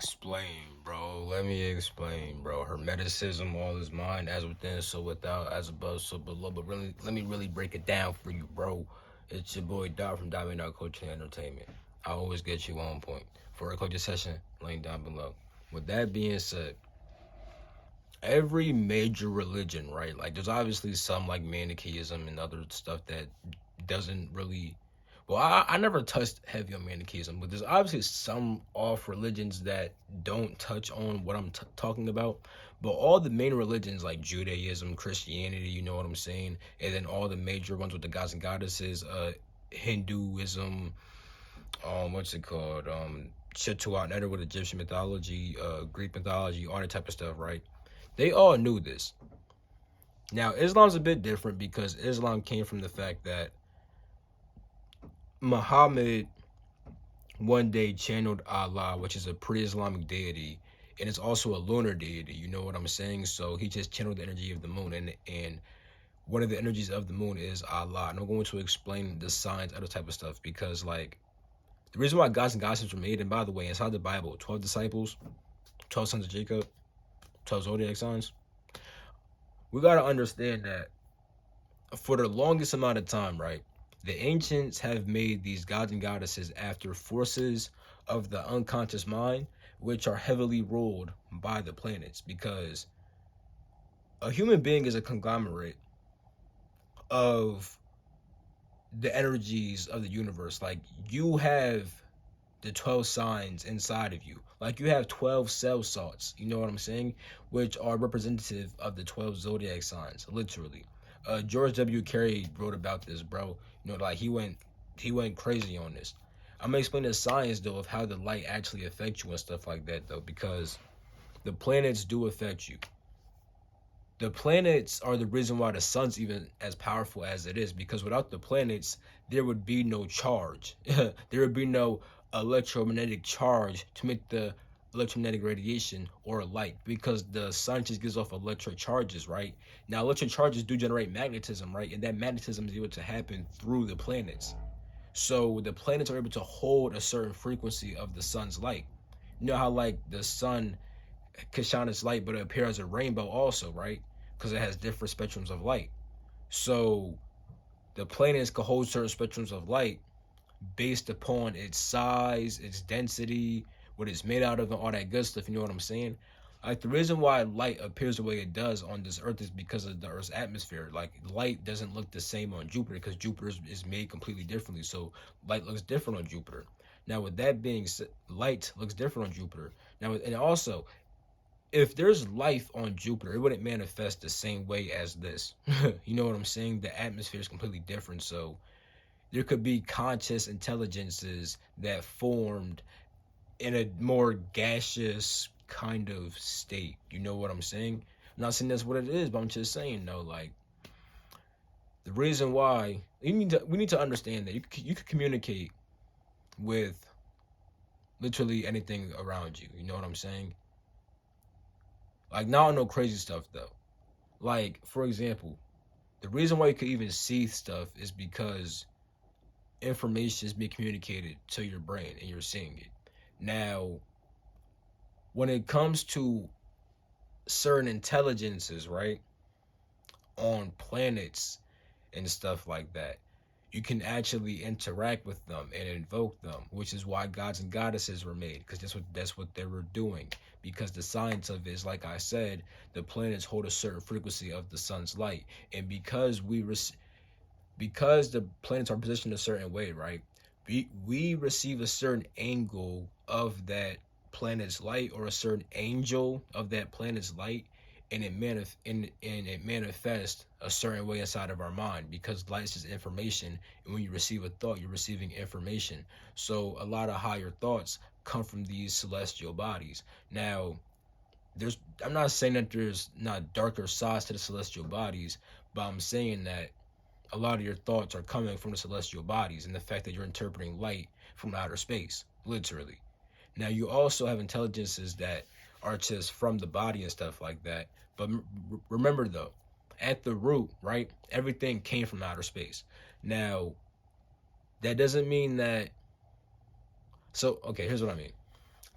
explain, bro. Let me explain, bro. Hermeticism, all is mind, as within, so without, as above, so below. But really, let me really break it down for you, bro. It's your boy Dot from Diamond Dot Coaching Entertainment. I always get you on point. For a coaching session, link down below. With that being said, every major religion, right? Like, there's obviously some like Manichaeism and other stuff that doesn't really. Well, I never touched heavy on Manichaeism, but there's obviously some off religions that don't touch on what I'm talking about. But all the main religions like Judaism, Christianity, you know what I'm saying, and then all the major ones with the gods and goddesses, Hinduism, what's it called, Chituat with Egyptian mythology, Greek mythology, all that type of stuff, right? They all knew this. Now, Islam's a bit different because Islam came from the fact that Muhammad one day channeled Allah, which is a pre-Islamic deity, and it's also a lunar deity. You know what I'm saying? So he just channeled the energy of the moon, and one of the energies of the moon is Allah. And I'm going to explain the signs, other type of stuff, because like the reason why gods and goddesses were made, and by the way, inside the Bible, 12 disciples, 12 sons of Jacob, 12 zodiac signs. We gotta understand that for the longest amount of time, right? The ancients have made these gods and goddesses after forces of the unconscious mind, which are heavily ruled by the planets, because a human being is a conglomerate of the energies of the universe. Like, you have the 12 signs inside of you. Like, you have 12 cell salts, you know what I'm saying? Which are representative of the 12 zodiac signs, literally. George W. Carey wrote about this, bro. You know, like he went crazy on this. I'm gonna explain the science though of how the light actually affects you and stuff like that though, because the planets do affect you. The planets are the reason why the sun's even as powerful as it is, because without the planets, there would be no charge. There would be no electromagnetic charge to make the electromagnetic radiation or light, because the sun just gives off electric charges, right? Now, electric charges do generate magnetism, right? And that magnetism is able to happen through the planets. So the planets are able to hold a certain frequency of the sun's light. You know how like the sun can shine its light, but it appears as a rainbow also, right? Because it has different spectrums of light. So the planets can hold certain spectrums of light based upon its size, its density, what it's made out of, and all that good stuff. You know what I'm saying? Like, the reason why light appears the way it does on this Earth is because of the Earth's atmosphere. Like, light doesn't look the same on Jupiter because Jupiter is made completely differently. So light looks different on Jupiter. Now, with that being said, light looks different on Jupiter. Now, and also, if there's life on Jupiter, it wouldn't manifest the same way as this. You know what I'm saying? The atmosphere is completely different. So there could be conscious intelligences that formed in a more gaseous kind of state. You know what I'm saying? I'm not saying that's what it is, but I'm just saying, no, like, the reason why we need to understand that you could communicate with literally anything around you. You know what I'm saying? Like, not no crazy stuff though. Like, for example, the reason why you could even see stuff is because information is being communicated to your brain and you're seeing it. Now, when it comes to certain intelligences, right, on planets and stuff like that, you can actually interact with them and invoke them, which is why gods and goddesses were made, because that's what they were doing. Because the science of it is, like I said, the planets hold a certain frequency of the sun's light, and because the planets are positioned a certain way, right? We receive a certain angle of that planet's light, or a certain angel of that planet's light, and it manifests a certain way inside of our mind, because light is just information, and when you receive a thought, you're receiving information. So a lot of higher thoughts come from these celestial bodies. Now, I'm not saying that there's not darker sides to the celestial bodies, but I'm saying that a lot of your thoughts are coming from the celestial bodies, and the fact that you're interpreting light from outer space, literally. Now, you also have intelligences that are just from the body and stuff like that. But remember, though, at the root, right, everything came from outer space. Now, that doesn't mean that. So, okay, here's what I mean.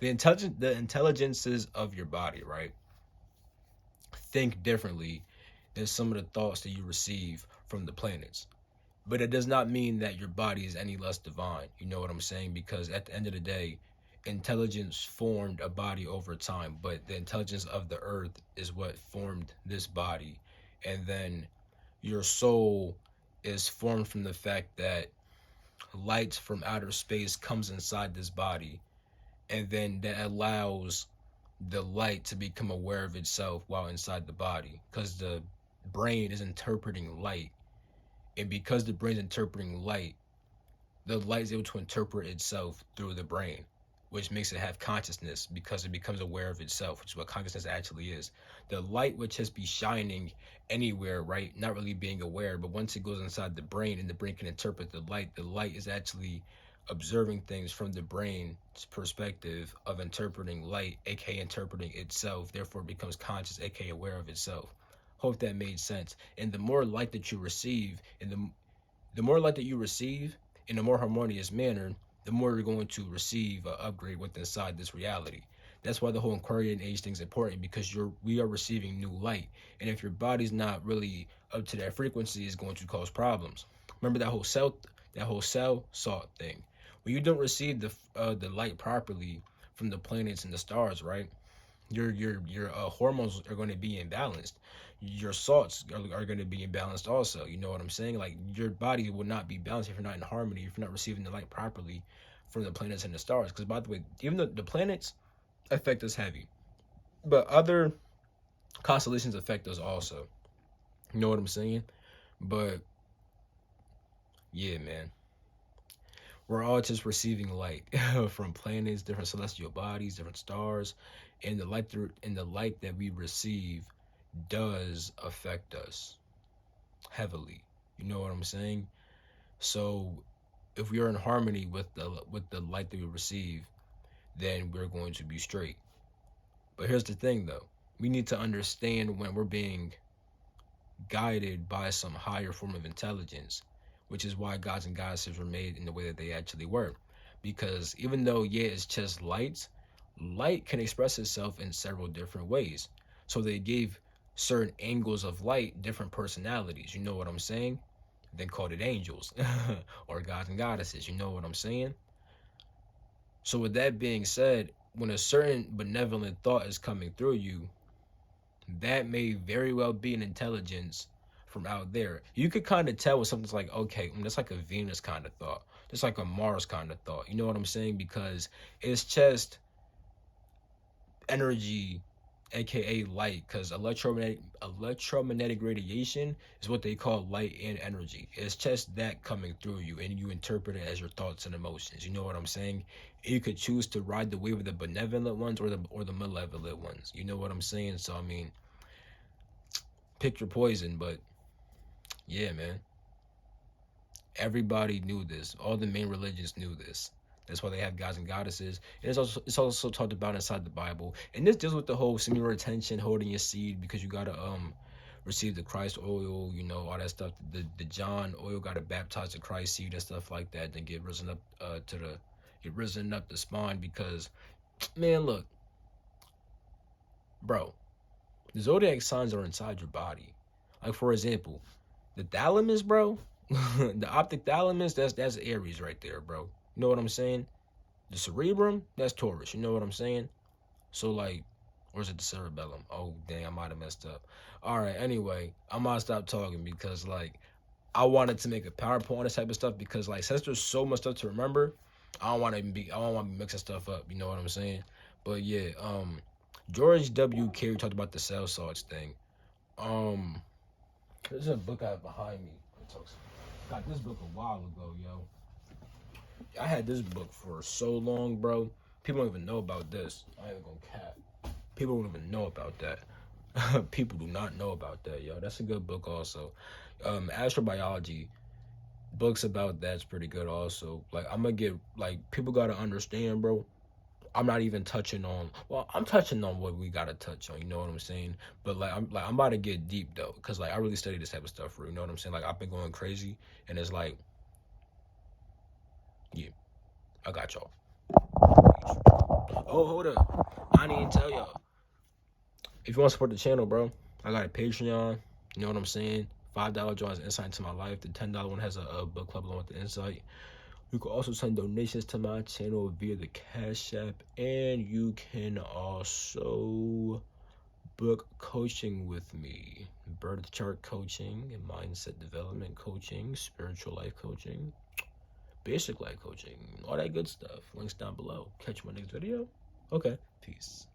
The intelligences of your body, right, think differently than some of the thoughts that you receive from the planets. But it does not mean that your body is any less divine. You know what I'm saying? Because at the end of the day, intelligence formed a body over time, but the intelligence of the earth is what formed this body. And then your soul is formed from the fact that light from outer space comes inside this body, and then that allows the light to become aware of itself while inside the body, because the brain is interpreting light. And because the brain's interpreting light, the light is able to interpret itself through the brain, which makes it have consciousness because it becomes aware of itself, which is what consciousness actually is. The light would just be shining anywhere, right? Not really being aware, but once it goes inside the brain and the brain can interpret the light is actually observing things from the brain's perspective of interpreting light, aka interpreting itself, therefore it becomes conscious, aka aware of itself. Hope that made sense. And the more light that you receive, and the more light that you receive in a more harmonious manner, the more you're going to receive an upgrade within inside this reality. That's why the whole Aquarian age thing is important, because we are receiving new light, and if your body's not really up to that frequency, it's going to cause problems. Remember that whole cell salt thing. When you don't receive the light properly from the planets and the stars, right? Your hormones are going to be imbalanced. Your salts are going to be imbalanced also. You know what I'm saying? Like, your body will not be balanced if you're not in harmony, if you're not receiving the light properly from the planets and the stars. Because, by the way, even though the planets affect us heavy, but other constellations affect us also. You know what I'm saying? But yeah, man, we're all just receiving light from planets, different celestial bodies, different stars, and the light that we receive does affect us heavily. You know what I'm saying? So if we are in harmony with the light that we receive, then we're going to be straight. But here's the thing, though. We need to understand when we're being guided by some higher form of intelligence, which is why gods and goddesses were made in the way that they actually were. Because even though, yeah, it's just light can express itself in several different ways. So they gave certain angles of light different personalities. You know what I'm saying? Then called it angels or gods and goddesses. You know what I'm saying? So with that being said, when a certain benevolent thought is coming through you, that may very well be an intelligence from out there. You could kind of tell when something's like, okay, that's like a Venus kind of thought. That's like a Mars kind of thought. You know what I'm saying? Because it's just energy, aka light, because electromagnetic radiation is what they call light and energy. It's just that coming through you, and you interpret it as your thoughts and emotions. You know what I'm saying? You could choose to ride the wave of the benevolent ones or the malevolent ones. You know what I'm saying? So I mean, pick your poison. But yeah, man, everybody knew this. All the main religions knew this. That's why they have gods and goddesses. And it's also talked about inside the Bible. And this deals with the whole similar retention, holding your seed, because you gotta receive the Christ oil, you know, all that stuff. The John oil, gotta baptize the Christ seed and stuff like that, then get risen up the spine. Because, man, look, bro, the zodiac signs are inside your body. Like, for example, the thalamus, bro. The optic thalamus, that's Aries right there, bro. You know what I'm saying? The cerebrum, that's Taurus. You know what I'm saying? So, like, or is it the cerebellum? Oh, dang, I might have messed up. All right, anyway, I might stop talking because, like, I wanted to make a PowerPoint on this type of stuff because, like, since there's so much stuff to remember, I don't want to be mixing stuff up. You know what I'm saying? But yeah, George W. Carey talked about the cell salts thing. There's a book I have behind me. Got this book a while ago, yo. I had this book for so long, bro. People don't even know about this. I ain't gonna cap. People don't even know about that. People do not know about that, yo. That's a good book also. Astrobiology, books about that's pretty good also. Like, I'm gonna get, like, people gotta understand, bro. I'm not even touching on, well, I'm touching on what we gotta touch on, you know what I'm saying? But I'm about to get deep though, because, like, I really study this type of stuff, you know what I'm saying? Like, I've been going crazy, and it's like, yeah, I got y'all. Oh, hold up. I didn't tell y'all. If you want to support the channel, bro, I got a Patreon. You know what I'm saying? $5 draws insight into my life. The $10 one has a book club along with the insight. You can also send donations to my channel via the Cash App, and you can also book coaching with me. Birth chart coaching, mindset development coaching, spiritual life coaching, basic life coaching, all that good stuff. Links down below. Catch you in my next video. Okay, peace.